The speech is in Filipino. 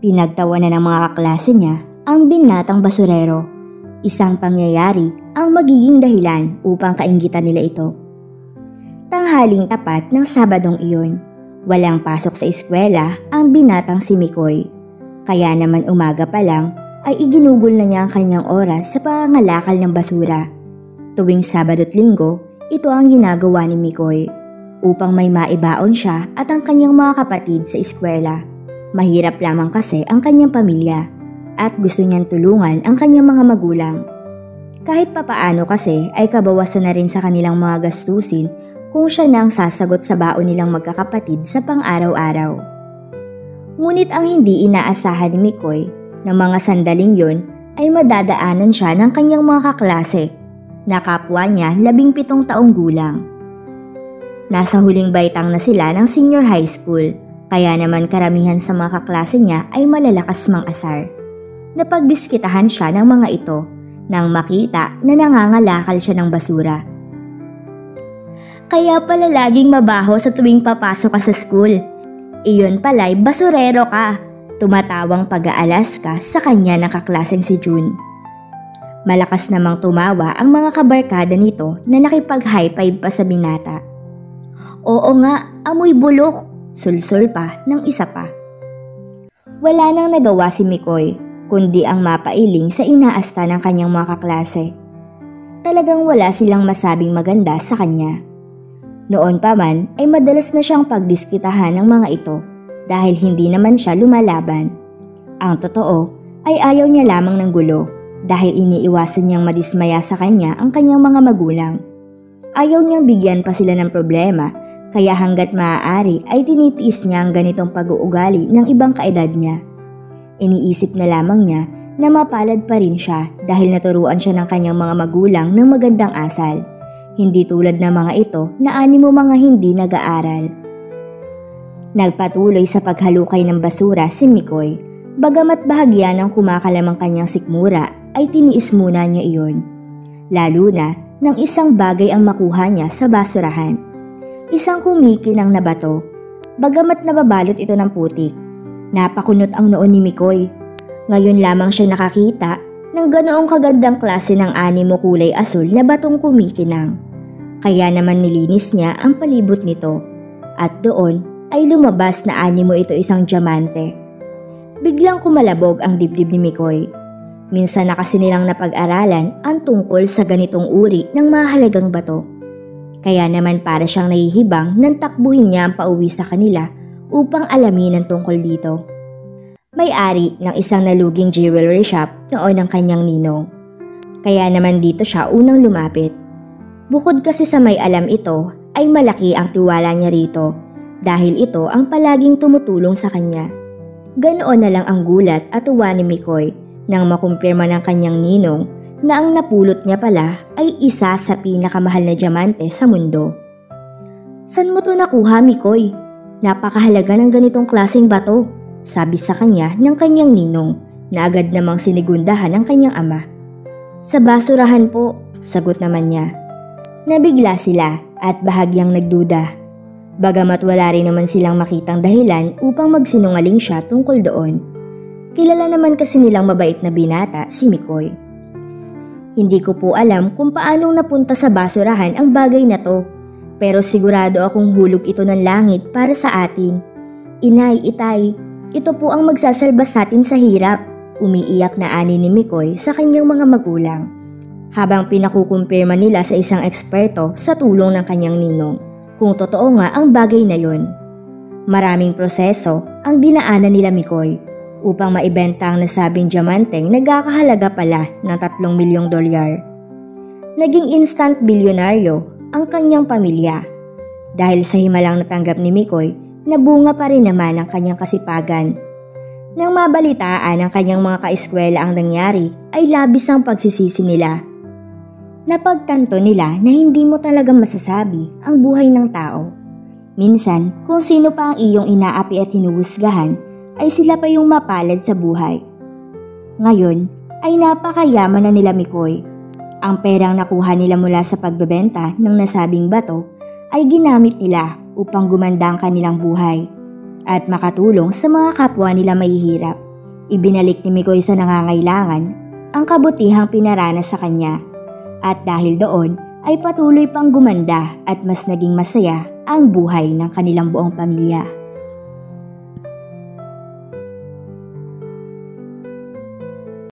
Pinagtawanan ng mga kaklase niya ang binatang basurero. Isang pangyayari ang magiging dahilan upang kainggitan nila ito. Tanghaling tapat ng Sabadong iyon, walang pasok sa eskwela ang binatang si Mikoy. Kaya naman umaga pa lang ay iginugol na niya ang kanyang oras sa pangangalakal ng basura. Tuwing Sabado't Linggo, ito ang ginagawa ni Mikoy upang may maibaon siya at ang kanyang mga kapatid sa eskwela. Mahirap lamang kasi ang kanyang pamilya at gusto niyang tulungan ang kanyang mga magulang. Kahit papaano kasi ay kabawasan na rin sa kanilang mga gastusin kung siya na ang sasagot sa baon nilang magkakapatid sa pang-araw-araw. Ngunit ang hindi inaasahan ni Mikoy na mga sandaling yon ay madadaanan siya ng kanyang mga kaklase na kapwa niya 17 taong gulang. Nasa huling baitang na sila ng senior high school, kaya naman karamihan sa mga kaklase niya ay malalakas mang asar. Napagdiskitahan siya ng mga ito nang makita na nangangalakal siya ng basura. Kaya pala laging mabaho sa tuwing papasok ka sa school. Iyon pala'y basurero ka, tumatawang pag-aalas ka sa kanya ng kaklaseng si June. Malakas namang tumawa ang mga kabarkada nito na nakipag-high five pa sa binata. Oo nga, amoy bulok, sulsul pa ng isa pa. Wala nang nagawa si Mikoy kundi ang mapailing sa inaasta ng kanyang mga kaklase. Talagang wala silang masabing maganda sa kanya. Noon pa man ay madalas na siyang pagdiskitahan ng mga ito dahil hindi naman siya lumalaban. Ang totoo ay ayaw niya lamang ng gulo dahil iniiwasan niyang madismaya sa kanya ang kanyang mga magulang. Ayaw niyang bigyan pa sila ng problema kaya hanggat maaari ay tinitiis niya ang ganitong pag-uugali ng ibang kaedad niya. Iniisip na lamang niya na mapalad pa rin siya dahil naturuan siya ng kanyang mga magulang ng magandang asal. Hindi tulad ng mga ito na animo mga hindi nag-aaral. Nagpatuloy sa paghalukay ng basura si Mikoy. Bagamat bahagya ng kumakalam ang kanyang sikmura ay tiniis muna niya iyon. Lalo na nang isang bagay ang makuha niya sa basurahan. Isang kumikinang na bato. Bagamat nababalot ito ng putik. Napakunot ang noon ni Mikoy. Ngayon lamang siya nakakita ng ganoong kagandang klase ng animo kulay asul na batong kumikinang. Kaya naman nilinis niya ang palibot nito at doon ay lumabas na animo ito isang diamante. Biglang kumalabog ang dibdib ni Mikoy. Minsan na kasi nilang napag-aralan ang tungkol sa ganitong uri ng mahalagang bato. Kaya naman para siyang nahihibang nang takbuhin niya ang pauwi sa kanila upang alamin ang tungkol dito. May-ari ng isang naluging jewelry shop noon ang kanyang ninong. Kaya naman dito siya unang lumapit. Bukod kasi sa may alam ito ay malaki ang tiwala niya rito dahil ito ang palaging tumutulong sa kanya. Ganoon na lang ang gulat at tuwa ni Mikoy nang makumpirma ng kanyang ninong na ang napulot niya pala ay isa sa pinakamahal na diamante sa mundo. San mo to nakuha, Mikoy? Napakahalaga ng ganitong klaseng bato, sabi sa kanya ng kanyang ninong na agad namang sinigundahan ng kanyang ama. Sa basurahan po, sagot naman niya. Nabigla sila at bahagyang nagduda. Bagamat wala rin naman silang makitang dahilan upang magsinungaling siya tungkol doon. Kilala naman kasi nilang mabait na binata si Mikoy. Hindi ko po alam kung paanong napunta sa basurahan ang bagay na to, pero sigurado akong hulog ito ng langit para sa atin. Inay, itay, ito po ang magsasalba sa atin sa hirap, umiiyak na ani ni Mikoy sa kanyang mga magulang. Habang pinakukumpirma nila sa isang eksperto sa tulong ng kanyang ninong kung totoo nga ang bagay na yon. Maraming proseso ang dinaanan nila Mikoy upang maibenta ang nasabing diamanteng nagkakahalaga pala ng $3 milyong. Naging instant bilyonaryo ang kanyang pamilya. Dahil sa himalang natanggap ni Mikoy, nabunga pa rin naman ang kanyang kasipagan. Nang mabalitaan ang kanyang mga kaeskwela ang nangyari, ay labis ang pagsisisi nila. Napagtanto nila na hindi mo talaga masasabi ang buhay ng tao. Minsan, kung sino pa ang iyong inaapi at hinuhusgahan, ay sila pa yung mapalad sa buhay. Ngayon, ay napakayaman na nila Mikoy. Ang perang nakuha nila mula sa pagbebenta ng nasabing bato ay ginamit nila upang gumanda ang kanilang buhay at makatulong sa mga kapwa nila mahihirap. Ibinalik ni Mikoy sa nangangailangan ang kabutihang pinarana sa kanya at dahil doon ay patuloy pang gumanda at mas naging masaya ang buhay ng kanilang buong pamilya.